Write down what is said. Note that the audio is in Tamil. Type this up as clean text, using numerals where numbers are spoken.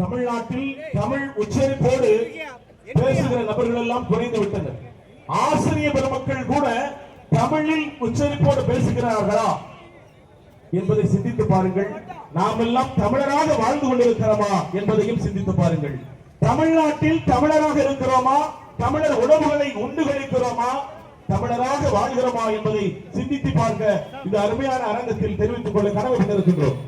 தமிழ்நாட்டில் தமிழ் உச்சரிப்போடு பேசுகிற நபர்கள் எல்லாம் குறைந்து விட்டனர். ஆசிரிய பெருமக்கள் கூட தமிழில் உச்சரிப்போடு பேசுகிறார்களா என்பதை சிந்தித்து பாருங்கள். நாம் எல்லாம் தமிழராக வாழ்ந்து கொண்டிருக்கிறோமா என்பதையும் சிந்தித்து பாருங்கள். தமிழ்நாட்டில் தமிழராக இருக்கிறோமா, தமிழர் உணவுகளை உண்டு கழிக்கிறோமா, தமிழராக வாழ்கிறோமா என்பதை சிந்தித்து பார்க்க இந்த அருமையான அரங்கத்தில் தெரிவித்துக் கொள்ள கடமைப்பட்டிருக்கின்றோம்.